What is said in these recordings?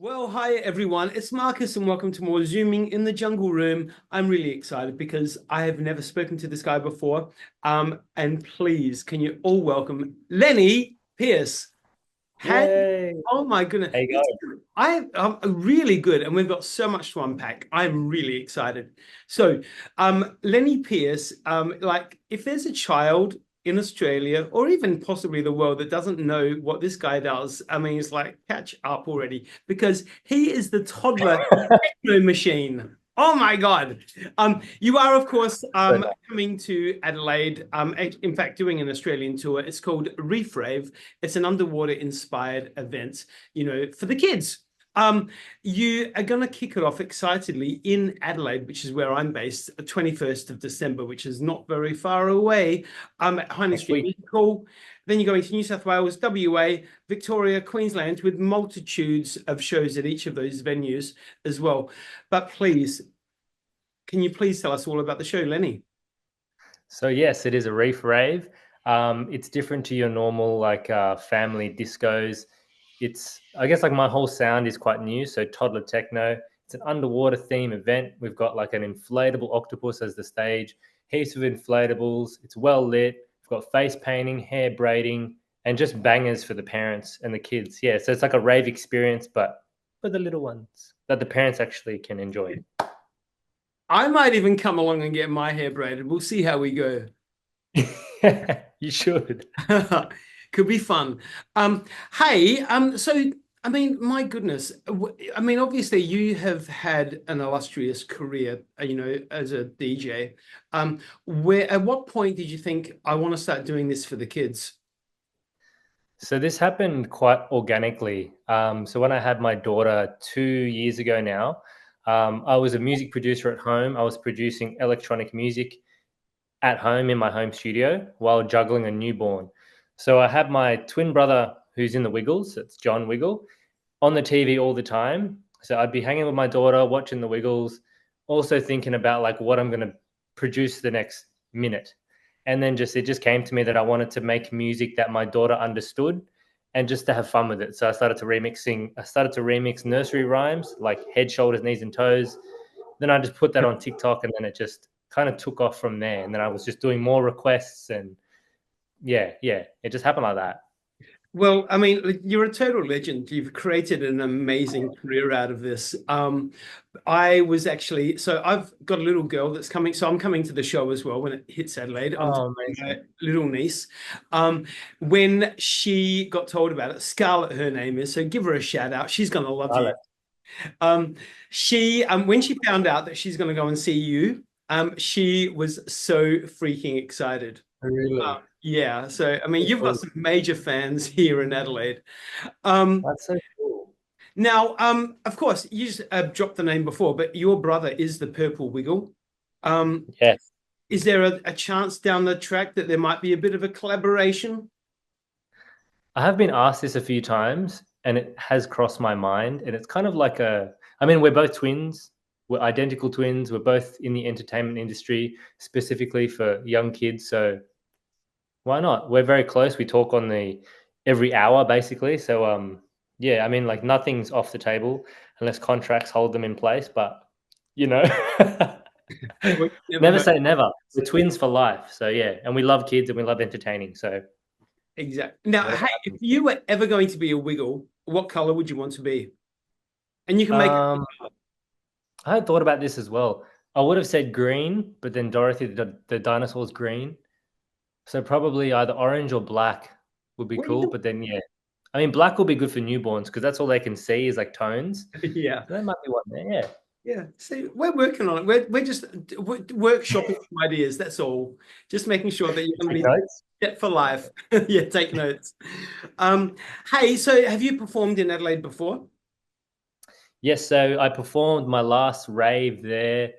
Well, hi everyone. It's Marcus and welcome to more Zooming in the Jungle Room. I'm really excited because I have never spoken to this guy before. And please, can you all welcome Lenny Pearce? Hey, Yay! oh my goodness. There you go. I'm really good and we've got so much to unpack. I'm really excited. So, Lenny Pearce, like if there's a child in Australia or even possibly the world that doesn't know what this guy does, I mean, it's like catch up already because he is the toddler techno machine. Oh my God. You are, of course, So nice. coming to Adelaide, in fact, doing an Australian tour. It's called Reef Rave. It's an underwater inspired event, for the kids. You are going to kick it off excitedly in Adelaide, which is where I'm based, 21st of December, which is not very far away, at Highness Next Street week. Music Hall. Then you're going to New South Wales, WA, Victoria, Queensland, with multitudes of shows at each of those venues as well. But please, can you please tell us all about the show, Lenny? So yes, it is a Reef Rave. It's different to your normal family discos. I guess like my whole sound is quite new. So Toddler Techno. It's an underwater theme event. We've got like an inflatable octopus as the stage, heaps of inflatables. It's well lit. We've got face painting, hair braiding, and just bangers for the parents and the kids. Yeah, so it's like a rave experience, but for the little ones that the parents actually can enjoy. I might even come along and get my hair braided. We'll see how we go. You should. Could be fun. Hey, so I mean, my goodness. I mean, obviously you have had an illustrious career, as a DJ. Where at what point did you think I want to start doing this for the kids? So this happened quite organically. So when I had my daughter 2 years ago now, I was a music producer at home. I was producing electronic music at home in my home studio while juggling a newborn. So I had my twin brother who's in the Wiggles, it's John Wiggle, on the TV all the time. So I'd be hanging with my daughter, watching the Wiggles, also thinking about like what I'm going to produce the next minute. And then it just came to me that I wanted to make music that my daughter understood and just to have fun with it. So I started to remix nursery rhymes like head, shoulders, knees, and toes. Then I just put that on TikTok and then it just kind of took off from there. And then I was just doing more requests and yeah, it just happened like that. Well, I mean, like, you're a total legend. You've created an amazing career out of this. I was actually, so I've got a little girl that's coming, so I'm coming to the show as well when it hits Adelaide. I'm Oh, taking my amazing. little niece. When she got told about it, Scarlett, her name is, so give her a shout out. She's gonna love you. Scarlett. She when she found out that she's gonna go and see you, she was so freaking excited. Really? Yeah, so I mean, So you've got cool. some major fans here in Adelaide. Um, That's so cool. Now, of course, you just dropped the name before, but your brother is the Purple Wiggle. Um, Yes. is there a chance down the track that there might be a bit of a collaboration? I have been asked this a few times and it has crossed my mind. And it's kind of like I mean, we're both twins. We're identical twins. We're both in the entertainment industry, specifically for young kids. So why not? We're very close. We talk on the every hour basically. So yeah, I mean like nothing's off the table unless contracts hold them in place, but you know, Well, you never never know. say never. We're twins for life. So yeah, and we love kids and we love entertaining. So Exactly. Now, whatever hey, if happens. you were ever going to be a Wiggle, what color would you want to be? And you can make Um I had thought about this as well. I would have said green, but then Dorothy the dinosaur's green. So probably either orange or black would be cool. it. But then yeah. I mean black will be good for newborns because that's all they can see is like tones. Yeah. So that might be one there. Yeah. Yeah, see, we're working on it. We're just workshopping some ideas. That's all. Just making sure that you're going Take to be notes. set for life. Yeah, take notes. Um, hey, so have you performed in Adelaide before? Yes, so I performed my last rave there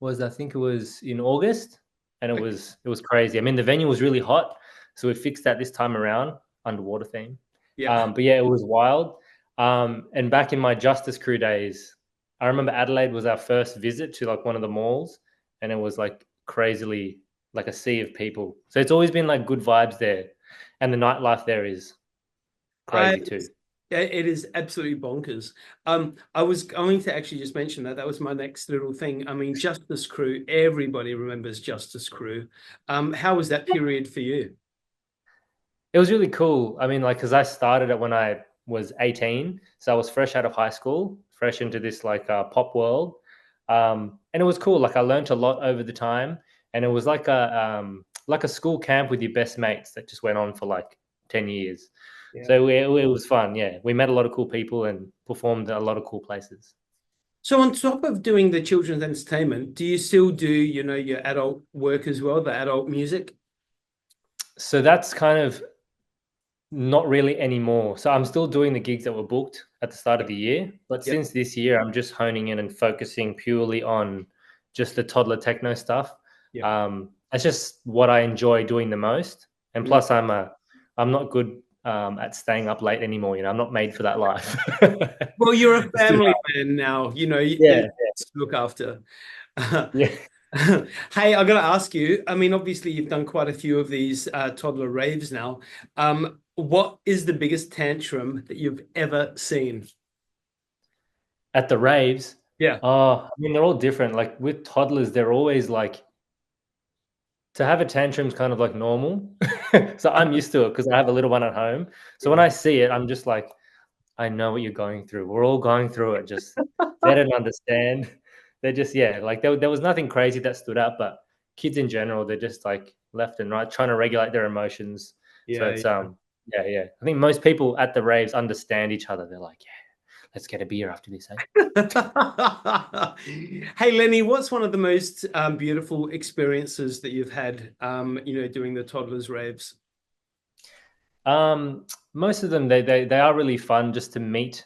was I think it was in August and Okay. it was crazy. I mean the venue was really hot, so we fixed that this time around, underwater theme. Yeah. But yeah, it was wild. And back in my Justice Crew days, I remember Adelaide was our first visit to like one of the malls, and it was like crazily like a sea of people. So it's always been like good vibes there, and the nightlife there is I crazy too. It is absolutely bonkers. I was going to actually just mention that. That was my next little thing. I mean, Justice Crew, everybody remembers Justice Crew. How was that period for you? It was really cool. I mean, like, because I started it when I was 18, so I was fresh out of high school, fresh into this like pop world, and it was cool. Like, I learned a lot over the time, and it was like a school camp with your best mates that just went on for like 10 years. Yeah. So it was fun. Yeah, we met a lot of cool people and performed at a lot of cool places. So on top of doing the children's entertainment, do you still do, your adult work as well, the adult music? So that's kind of not really anymore. So I'm still doing the gigs that were booked at the start of the year, but Yep. since this year, I'm just honing in and focusing purely on just the toddler techno stuff. Yep. That's just what I enjoy doing the most. And Mm. plus, I'm not good at staying up late anymore. I'm not made for that life. Well, you're a It's too family hard. man now, there's Yeah, to look after. yeah. Hey, I got to ask you, I mean, obviously you've done quite a few of these toddler raves now. What is the biggest tantrum that you've ever seen? At the raves, Yeah. I mean, they're all different. Like with toddlers, they're always like to have a tantrum is kind of like normal. So I'm used to it because I have a little one at home. So when Yeah. I see it, I'm just like, I know what you're going through. We're all going through it. Just they don't understand. They're just, yeah, like there was nothing crazy that stood out, but kids in general, they're just like left and right, trying to regulate their emotions. So Yeah. it's yeah, yeah. I think most people at the raves understand each other. They're like, yeah, let's get a beer after this, eh? Hey, Lenny, what's one of the most beautiful experiences that you've had, doing the toddlers raves? Most of them they are really fun just to meet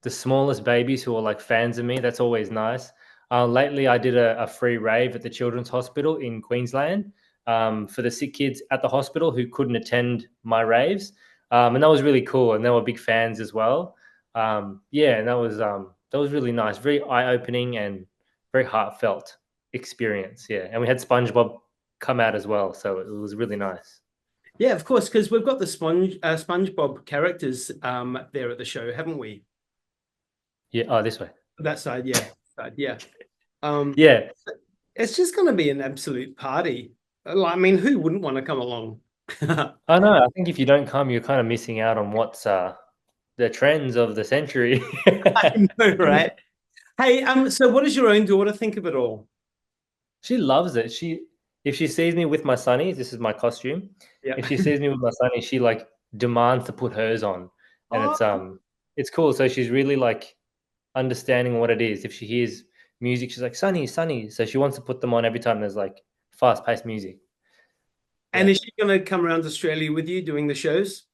the smallest babies who are like fans of me. That's always nice. Lately, I did a free rave at the Children's Hospital in Queensland for the sick kids at the hospital who couldn't attend my raves, and that was really cool. And they were big fans as well. Yeah, and that was really nice, very eye opening and very heartfelt experience. Yeah, and we had SpongeBob come out as well, so it was really nice. Yeah, of course, because we've got the SpongeBob characters there at the show, haven't we? Yeah. Oh, this way. That side, yeah. Side, yeah. Um, Yeah. it's just going to be an absolute party. I mean, who wouldn't want to come along? I know. I think if you don't come, you're kind of missing out on what's the trends of the century. I know, right? Hey, so what does your own daughter think of it all? She loves it. If she sees me with my sunnies, this is my costume. Yeah. If she sees me with my sunnies, she like demands to put hers on, and Oh, it's cool. So she's really like understanding what it is. If she hears music, she's like sunny, sunny. So she wants to put them on every time there's like fast paced music. and Yeah. is she going to come around to Australia with you doing the shows,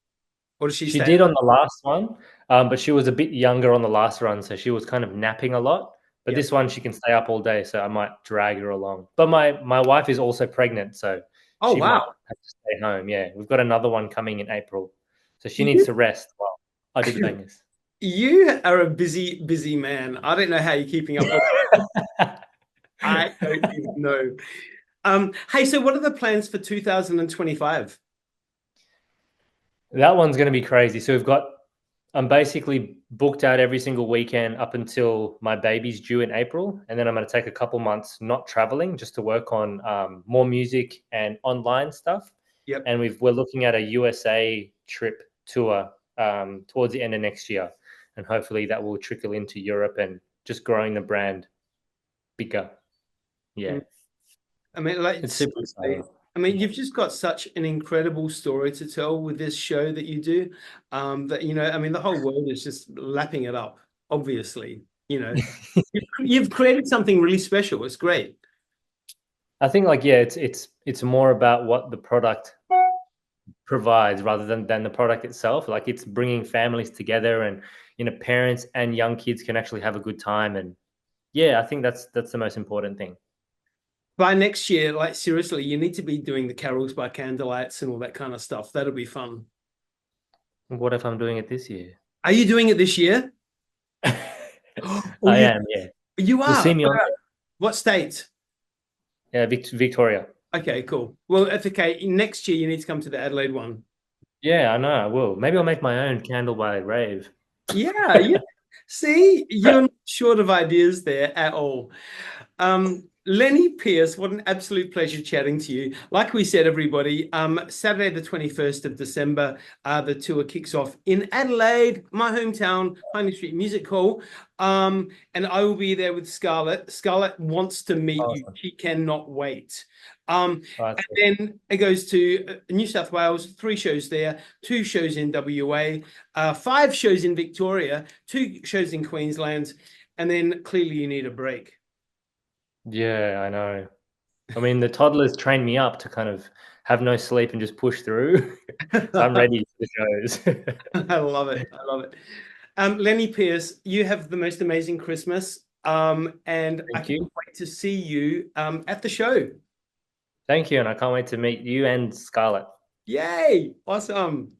or does she She stay? did on the last one, but she was a bit younger on the last run, so she was kind of napping a lot. But Yeah. this one, she can stay up all day, so I might drag her along. But my wife is also pregnant, so Oh, she might wow. have to stay home. Yeah, we've got another one coming in April, so she needs You, to rest while I do the bangers. you are a busy, busy man. I don't know how you're keeping up with. I don't even know. Hey, so what are the plans for 2025? That one's going to be crazy. So I'm basically booked out every single weekend up until my baby's due in April. And then I'm going to take a couple months not traveling just to work on more music and online stuff. Yep. And we're looking at a USA trip tour towards the end of next year. And hopefully that will trickle into Europe and just growing the brand bigger. Yeah. I mean, like, It's super exciting. I mean, you've just got such an incredible story to tell with this show that you do. That I mean, the whole world is just lapping it up. Obviously, you've created something really special. It's great. I think like yeah, it's more about what the product provides rather than the product itself. Like it's bringing families together, and parents and young kids can actually have a good time. And yeah, I think that's the most important thing. By next year, like seriously, you need to be doing the carols by candlelights and all that kind of stuff. That'll be fun. What if I'm doing it this year? Are you doing it this year? Oh, I am. Yeah, you you'll see are. me on. What state? Yeah, Victoria. Okay, cool. Well, it's okay. Next year, you need to come to the Adelaide one. Yeah, I know. I will. Maybe I'll make my own candle by Rave. Yeah, yeah. See, you're not short of ideas there at all. Lenny Pearce, what an absolute pleasure chatting to you. Like we said, everybody, Saturday, the 21st of December, the tour kicks off in Adelaide, my hometown, Pioneer Street Music Hall. And I will be there with Scarlett. Scarlett wants to meet you. Awesome. She cannot wait. Um, and Awesome. then it goes to New South Wales, 3 shows there, 2 shows in WA, 5 shows in Victoria, 2 shows in Queensland, and then clearly you need a break. Yeah, I know. I mean, the toddlers trained me up to kind of have no sleep and just push through. So I'm ready for the shows. I love it. I love it. Lenny Pearce, you have the most amazing Christmas. And I Thank can't you. wait to see you at the show. Thank you. And I can't wait to meet you and Scarlett. Yay! Awesome.